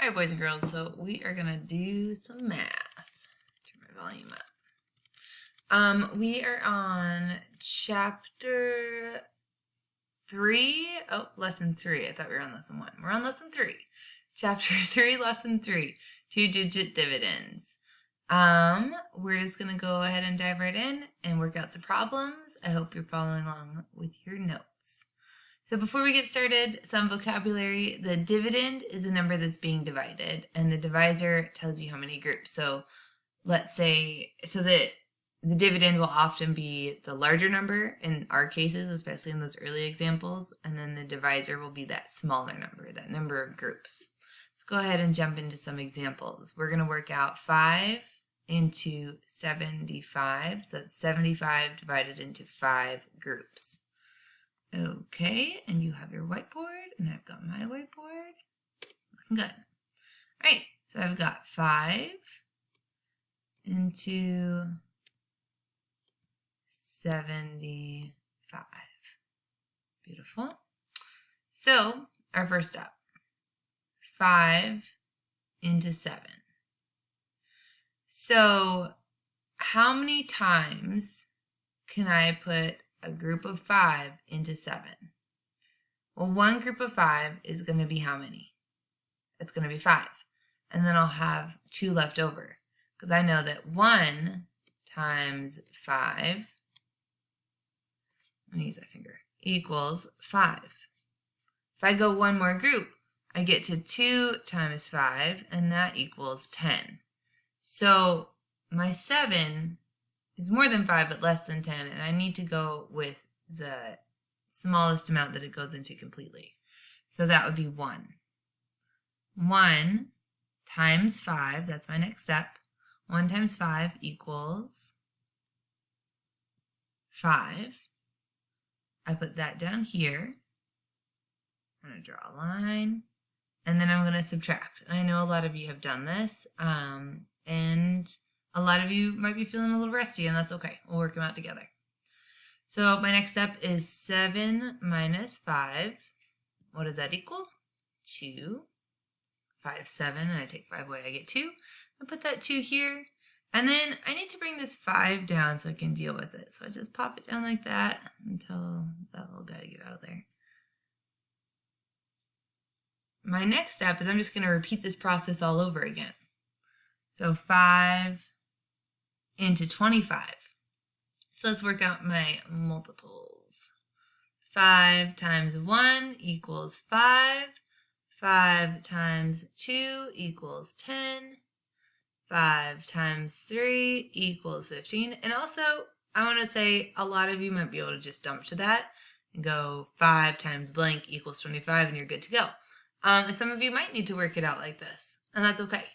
All right, boys and girls, so we are going to do some math. Turn my volume up. We are on chapter 3. Oh, lesson 3. I thought we were on lesson 1. We're on lesson 3. Chapter 3, lesson 3, two-digit dividends. We're just going to go ahead and dive right in and work out some problems. I hope you're following along with your notes. So before we get started, some vocabulary. The dividend is the number that's being divided, and the divisor tells you how many groups. So let's say, that the dividend will often be the larger number in our cases, especially in those early examples, and then the divisor will be that smaller number, that number of groups. Let's go ahead and jump into some examples. We're going to work out 5 into 75, so that's 75 divided into 5 groups. Okay, and you have your whiteboard, and I've got my whiteboard. Looking good. All right, so I've got 5 into 75. Beautiful. So, our first step, 5 into 7. So, how many times can I put a group of 5 into 7? Well, one group of 5 is going to be how many? It's going to be 5. And then I'll have 2 left over, because I know that 1 times 5, I'm going to use that finger, equals 5. If I go one more group, I get to 2 times 5, and that equals 10. So my 7 is more than 5, but less than 10, and I need to go with the smallest amount that it goes into completely. So that would be 1. 1 times 5, that's my next step. 1 times 5 equals 5. I put that down here. I'm going to draw a line, and then I'm going to subtract. I know a lot of you have done this, and a lot of you might be feeling a little rusty, and that's okay. We'll work them out together. So my next step is 7 minus 5. What does that equal? 2. 5, 7, and I take 5 away, I get 2. I put that 2 here, and then I need to bring this 5 down so I can deal with it. So I just pop it down like that until that little guy gets out of there. My next step is I'm just going to repeat this process all over again. So 5 into 25. So let's work out my multiples. 5 times 1 equals 5. 5 times 2 equals 10. 5 times 3 equals 15. And also, I want to say a lot of you might be able to just jump to that and go 5 times blank equals 25, and you're good to go. Some of you might need to work it out like this, and that's okay.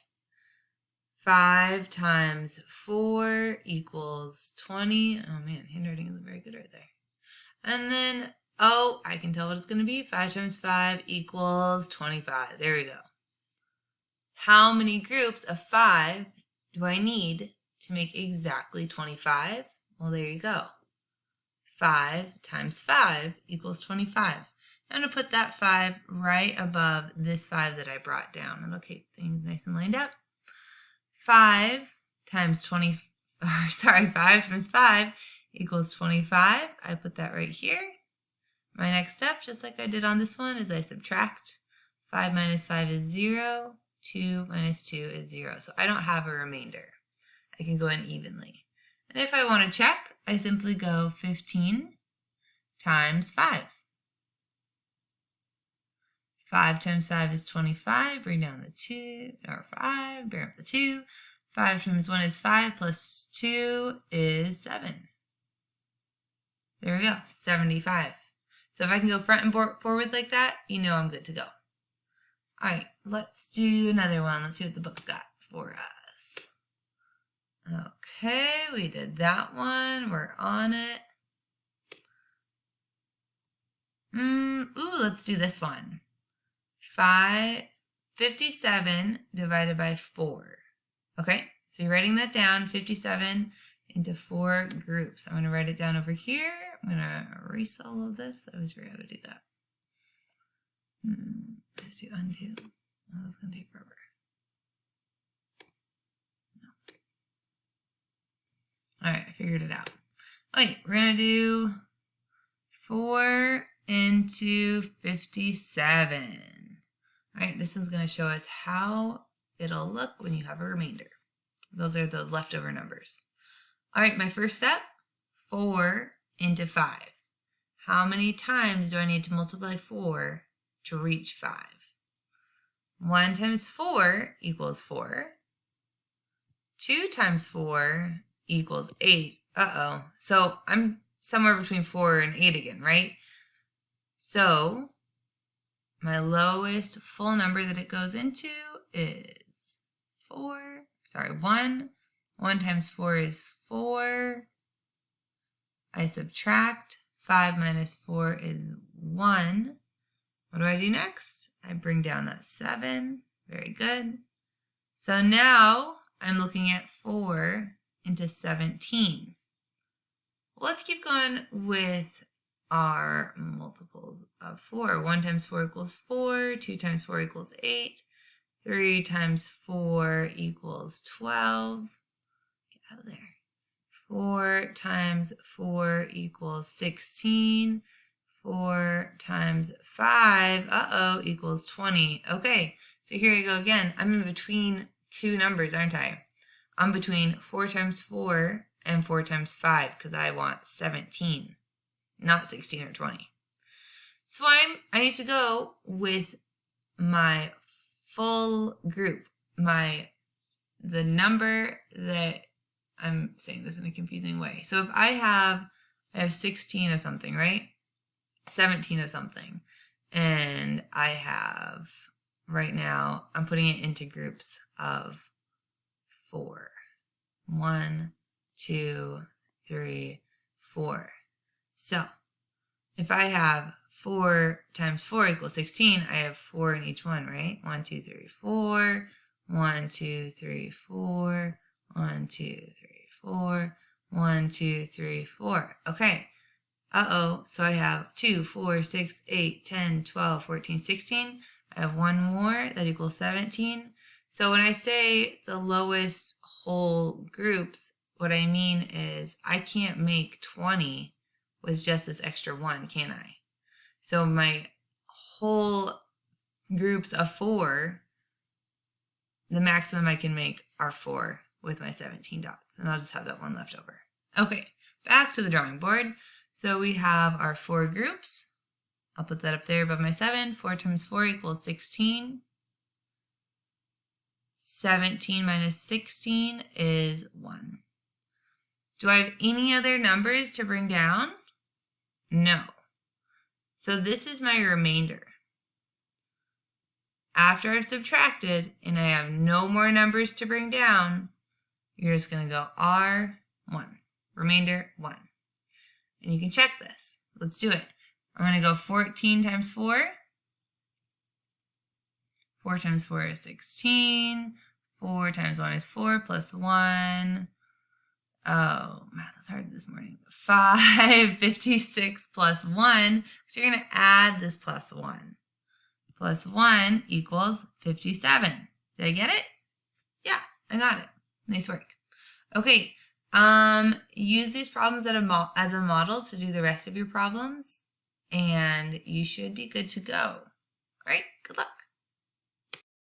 5 times 4 equals 20. Oh man, handwriting isn't very good right there. And then, oh, I can tell what it's going to be. 5 times 5 equals 25. There we go. How many groups of 5 do I need to make exactly 25? Well, there you go. 5 times 5 equals 25. I'm going to put that 5 right above this 5 that I brought down. That'll keep things nice and lined up. 5 times 5 times 5 equals 25. I put that right here. My next step, just like I did on this one, is I subtract. 5 minus 5 is 0. 2 minus 2 is 0. So I don't have a remainder. I can go in evenly. And if I want to check, I simply go 15 times 5. 5 times 5 is 25. Bring down the 2, or 5. Bring up the 2. 5 times 1 is 5, plus 2 is 7. There we go, 75. So if I can go front and forward like that, you know I'm good to go. All right, let's do another one. Let's see what the book's got for us. Okay, we did that one. We're on it. Let's do this one. 57 divided by 4. Okay, so you're writing that down, 57 into 4 groups. I'm going to write it down over here. I'm going to erase all of this. I always forget how to do that. Let's do undo. Oh, that's going to take forever. figured it out. Okay, we're going to do 4 into 57. All right, this one's going to show us how it'll look when you have a remainder. Those are those leftover numbers. All right, my first step, 4 into 5. How many times do I need to multiply 4 to reach 5? 1 times 4 equals 4. 2 times 4 equals 8. Uh-oh. So I'm somewhere between 4 and 8 again, right? So my lowest full number that it goes into is 1. 1 times 4 is 4. I subtract. 5 minus 4 is 1. What do I do next? I bring down that 7. Very good. So now I'm looking at 4 into 17. Well, let's keep going with our multiples of 4. 1 times 4 equals 4. 2 times 4 equals 8. 3 times 4 equals 12. Get out of there. 4 times 4 equals 16. 4 times 5, equals 20. Okay, so here I go again. I'm in between two numbers, aren't I? I'm between 4 times 4 and 4 times 5 because I want 17, not 16 or 20. So I need to go with my full group, the number that I'm saying this in a confusing way. So if I have 16 of something, right? 17 of something. And I have, right now, I'm putting it into groups of 4. 1, 2, 3, 4. So if I have 4 times 4 equals 16, I have 4 in each one, right? 1, 2, 3, 4. 1, 2, 3, 4. 1, 2, 3, 4. 1, 2, 3, 4. Okay. So I have 2, 4, 6, 8, 10, 12, 14, 16. I have one more that equals 17. So when I say the lowest whole groups, what I mean is I can't make 20 with just this extra 1, can I? So my whole groups of 4, the maximum I can make are 4 with my 17 dots. And I'll just have that one left over. Okay, back to the drawing board. So we have our 4 groups. I'll put that up there above my 7. 4 times 4 equals 16. 17 minus 16 is 1. Do I have any other numbers to bring down? No. So this is my remainder. After I've subtracted and I have no more numbers to bring down, you're just going to go R1, remainder 1. And you can check this. Let's do it. I'm going to go 14 times 4. 4 times 4 is 16. 4 times 1 is 4 plus 1. Oh, math is hard this morning. 5, 56 plus 1. So you're going to add this plus 1. Plus 1 equals 57. Did I get it? Yeah, I got it. Nice work. Okay, use these problems as a model to do the rest of your problems, and you should be good to go. All right, good luck.